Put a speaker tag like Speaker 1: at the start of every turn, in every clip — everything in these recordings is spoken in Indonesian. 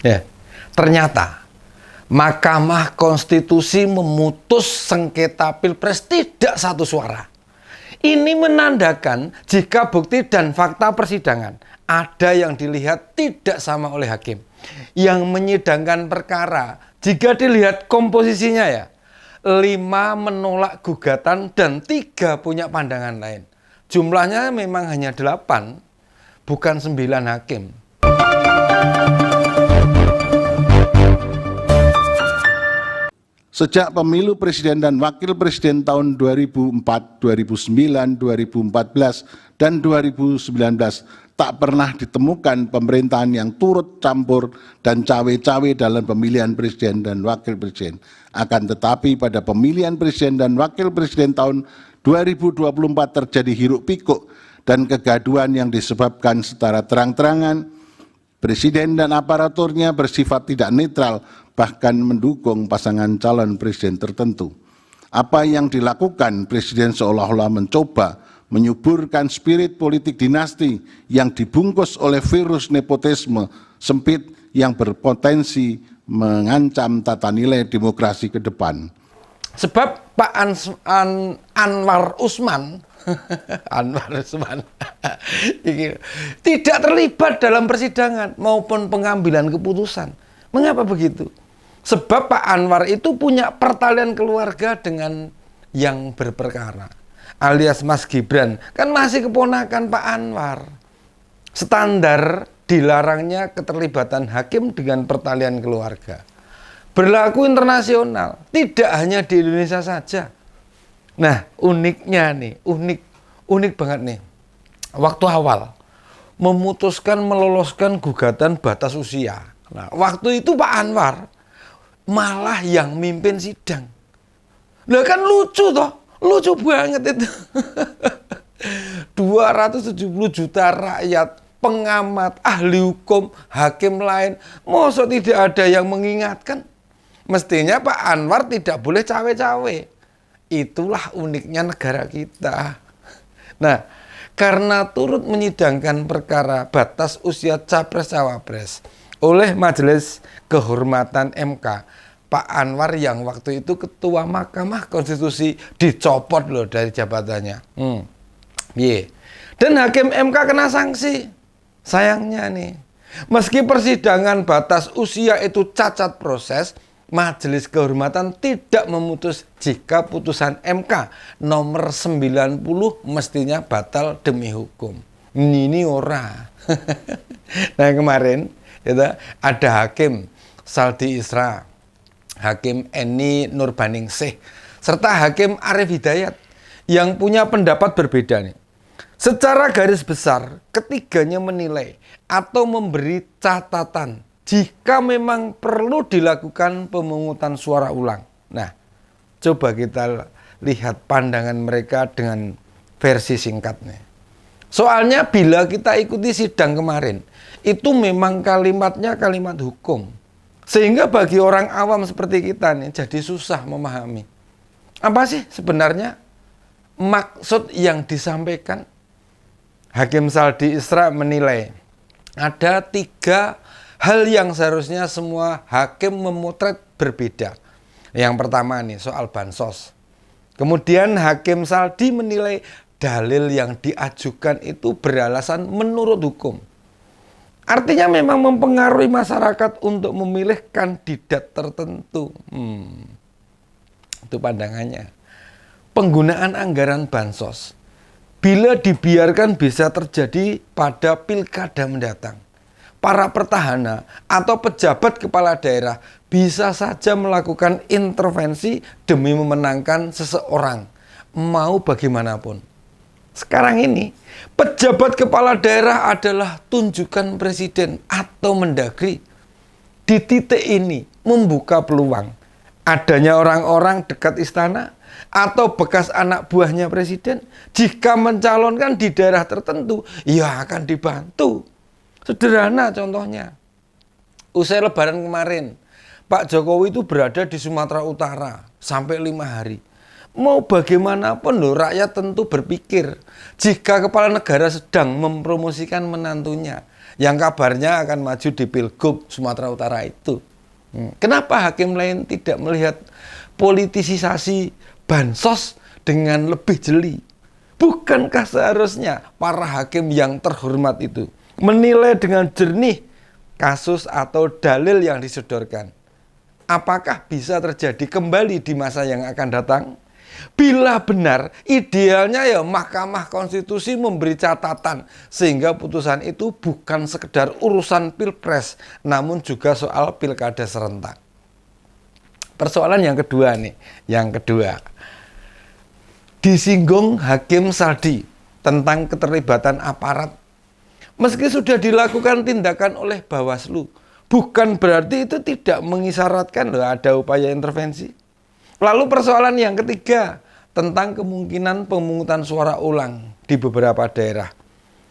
Speaker 1: Ya, ternyata Mahkamah Konstitusi memutus sengketa Pilpres tidak satu suara. Ini menandakan jika bukti dan fakta persidangan ada yang dilihat tidak sama oleh hakim. Yang menyidangkan perkara, jika dilihat komposisinya ya, 5 menolak gugatan dan 3 punya pandangan lain. Jumlahnya memang hanya 8, bukan 9 hakim.
Speaker 2: Sejak pemilu presiden dan wakil presiden tahun 2004, 2009, 2014, dan 2019 tak pernah ditemukan pemerintahan yang turut campur dan cawe-cawe dalam pemilihan presiden dan wakil presiden. Akan tetapi pada pemilihan presiden dan wakil presiden tahun 2024 terjadi hiruk pikuk dan kegaduhan yang disebabkan secara terang-terangan. Presiden dan aparaturnya bersifat tidak netral, bahkan mendukung pasangan calon presiden tertentu. Apa yang dilakukan presiden seolah-olah mencoba menyuburkan spirit politik dinasti yang dibungkus oleh virus nepotisme sempit yang berpotensi mengancam tata nilai demokrasi ke depan.
Speaker 1: Sebab Pak Anwar Usman tidak terlibat dalam persidangan maupun pengambilan keputusan. Mengapa begitu? Sebab Pak Anwar itu punya pertalian keluarga dengan yang berperkara, alias Mas Gibran, kan masih keponakan Pak Anwar. Standar dilarangnya keterlibatan hakim dengan pertalian keluarga berlaku internasional, tidak hanya di Indonesia saja. Nah, uniknya nih, unik banget nih. Waktu awal memutuskan meloloskan gugatan batas usia. Nah, waktu itu Pak Anwar malah yang mimpin sidang. Lah kan lucu toh, lucu banget itu. 270 juta rakyat, pengamat, ahli hukum, hakim lain, masa tidak ada yang mengingatkan? Mestinya Pak Anwar tidak boleh cawe-cawe. Itulah uniknya negara kita. Nah, karena turut menyidangkan perkara batas usia Capres-Cawapres oleh Majelis Kehormatan MK, Pak Anwar yang waktu itu Ketua Mahkamah Konstitusi dicopot loh dari jabatannya. Dan Hakim MK kena sanksi. Sayangnya nih, meski persidangan batas usia itu cacat proses, Majelis Kehormatan tidak memutus jika putusan MK nomor 90 mestinya batal demi hukum. Ini ora. Nah kemarin ada Hakim Saldi Isra, Hakim Eni Nurbaningsih, serta Hakim Arif Hidayat yang punya pendapat berbeda nih. Secara garis besar, ketiganya menilai atau memberi catatan jika memang perlu dilakukan pemungutan suara ulang. Nah, coba kita lihat pandangan mereka dengan versi singkatnya. Soalnya bila kita ikuti sidang kemarin, itu memang kalimatnya kalimat hukum. Sehingga bagi orang awam seperti kita nih jadi susah memahami. Apa sih sebenarnya maksud yang disampaikan? Hakim Saldi Isra menilai ada 3 hal yang seharusnya semua hakim memotret berbeda. Yang pertama nih soal bansos. Kemudian Hakim Saldi menilai dalil yang diajukan itu beralasan menurut hukum. Artinya memang mempengaruhi masyarakat untuk memilih kandidat tertentu. Itu pandangannya. Penggunaan anggaran bansos bila dibiarkan bisa terjadi pada pilkada mendatang. Para petahana atau pejabat kepala daerah bisa saja melakukan intervensi demi memenangkan seseorang, mau bagaimanapun. Sekarang ini, pejabat kepala daerah adalah tunjukan presiden atau mendagri. Di titik ini membuka peluang adanya orang-orang dekat istana atau bekas anak buahnya presiden jika mencalonkan di daerah tertentu, ya akan dibantu. Sederhana contohnya, usai lebaran kemarin, Pak Jokowi itu berada di Sumatera Utara sampai 5 hari. Mau bagaimanapun loh, rakyat tentu berpikir jika kepala negara sedang mempromosikan menantunya, yang kabarnya akan maju di Pilgub Sumatera Utara itu. Kenapa hakim lain tidak melihat politisasi bansos dengan lebih jeli? Bukankah seharusnya para hakim yang terhormat itu menilai dengan jernih kasus atau dalil yang disodorkan? Apakah bisa terjadi kembali di masa yang akan datang? Bila benar, idealnya ya Mahkamah Konstitusi memberi catatan sehingga putusan itu bukan sekedar urusan pilpres, namun juga soal pilkada serentak. Persoalan yang kedua nih, disinggung Hakim Saldi tentang keterlibatan aparat. Meski sudah dilakukan tindakan oleh Bawaslu, bukan berarti itu tidak mengisyaratkan loh ada upaya intervensi. Lalu persoalan yang ketiga, tentang kemungkinan pemungutan suara ulang di beberapa daerah.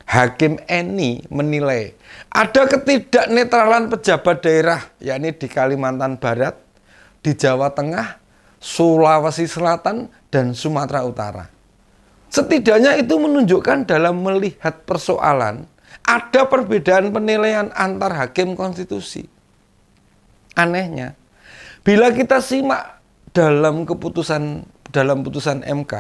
Speaker 1: Hakim Eni menilai ada ketidaknetralan pejabat daerah, yakni di Kalimantan Barat, di Jawa Tengah, Sulawesi Selatan, dan Sumatera Utara. Setidaknya itu menunjukkan dalam melihat persoalan, ada perbedaan penilaian antar hakim konstitusi. Anehnya, bila kita simak dalam putusan MK,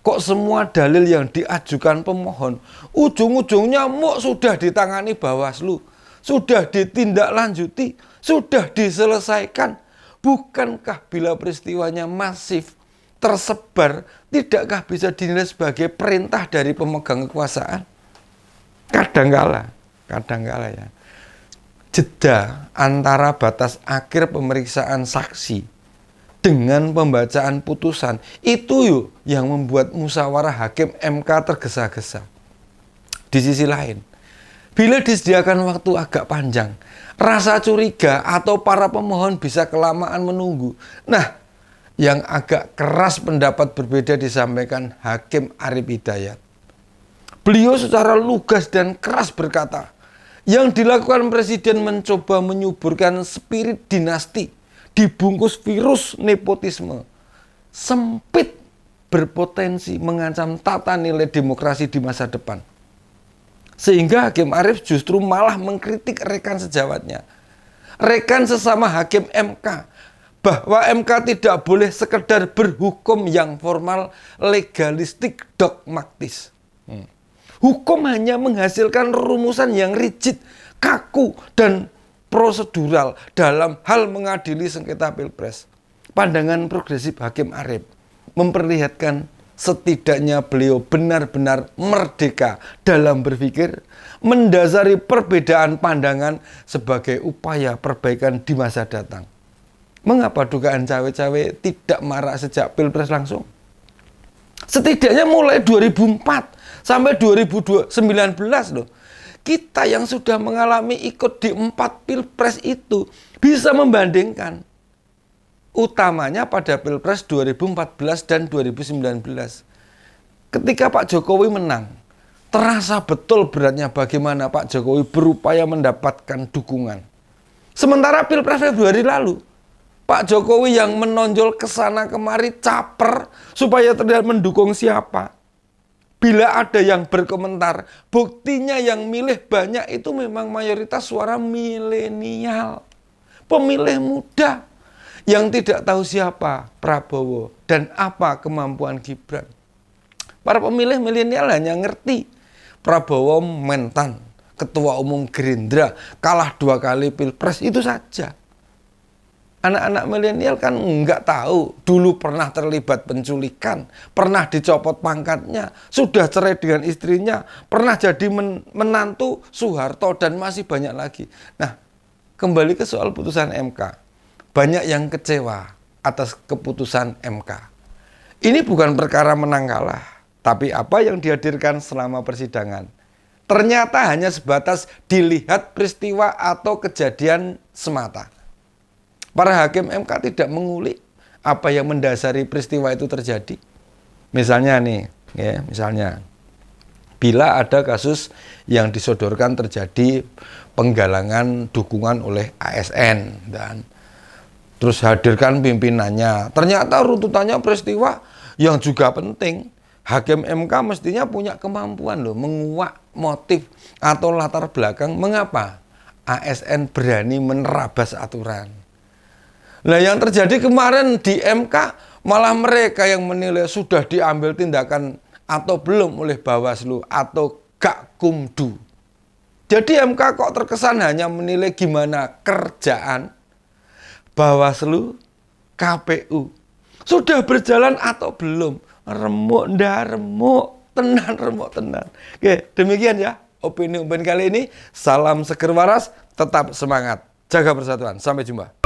Speaker 1: kok semua dalil yang diajukan pemohon ujung-ujungnya sudah ditangani Bawaslu, sudah ditindaklanjuti, sudah diselesaikan. Bukankah bila peristiwanya masif, tersebar, tidakkah bisa dinilai sebagai perintah dari pemegang kekuasaan? Kadangkala ya, jeda antara batas akhir pemeriksaan saksi dengan pembacaan putusan itu yang membuat musyawarah hakim MK tergesa-gesa. Di sisi lain, bila disediakan waktu agak panjang, rasa curiga atau para pemohon bisa kelamaan menunggu. Nah, yang agak keras pendapat berbeda disampaikan Hakim Arief Hidayat. Beliau secara lugas dan keras berkata, yang dilakukan Presiden mencoba menyuburkan spirit dinasti dibungkus virus nepotisme, sempit, berpotensi mengancam tata nilai demokrasi di masa depan. Sehingga Hakim Arief justru malah mengkritik rekan sejawatnya, rekan sesama hakim MK, bahwa MK tidak boleh sekedar berhukum yang formal, legalistik, dogmatis. Hukum hanya menghasilkan rumusan yang rigid, kaku, dan prosedural dalam hal mengadili sengketa pilpres. Pandangan progresif Hakim Arief memperlihatkan setidaknya beliau benar-benar merdeka dalam berpikir, mendasari perbedaan pandangan sebagai upaya perbaikan di masa datang. Mengapa dugaan cawe-cawe tidak marak sejak pilpres langsung? Setidaknya mulai 2004 sampai 2019 loh. Kita yang sudah mengalami ikut di 4 pilpres itu bisa membandingkan. Utamanya pada pilpres 2014 dan 2019. Ketika Pak Jokowi menang, terasa betul beratnya bagaimana Pak Jokowi berupaya mendapatkan dukungan. Sementara pilpres Februari lalu, Pak Jokowi yang menonjol kesana kemari caper supaya terlihat mendukung siapa. Bila ada yang berkomentar, buktinya yang milih banyak itu memang mayoritas suara milenial. Pemilih muda yang tidak tahu siapa Prabowo dan apa kemampuan Gibran. Para pemilih milenial hanya ngerti Prabowo mentan, ketua umum Gerindra, kalah 2 kali pilpres, itu saja. Anak-anak milenial kan nggak tahu, dulu pernah terlibat penculikan, pernah dicopot pangkatnya, sudah cerai dengan istrinya, pernah jadi menantu Soeharto, dan masih banyak lagi. Nah, kembali ke soal putusan MK. Banyak yang kecewa atas keputusan MK. Ini bukan perkara menang kalah, tapi apa yang dihadirkan selama persidangan. Ternyata hanya sebatas dilihat peristiwa atau kejadian semata. Para hakim MK tidak mengulik apa yang mendasari peristiwa itu terjadi. Misalnya nih, bila ada kasus yang disodorkan terjadi penggalangan dukungan oleh ASN dan terus hadirkan pimpinannya. Ternyata runtutannya peristiwa yang juga penting, Hakim MK mestinya punya kemampuan loh menguak motif atau latar belakang mengapa ASN berani menerabas aturan. Nah, yang terjadi kemarin di MK malah mereka yang menilai sudah diambil tindakan atau belum oleh Bawaslu atau Gakumdu. Jadi MK kok terkesan hanya menilai gimana kerjaan Bawaslu, KPU sudah berjalan atau belum. Remuk ndak remuk, tenan. Oke, demikian ya opini kali ini. Salam seger waras, tetap semangat, jaga persatuan. Sampai jumpa.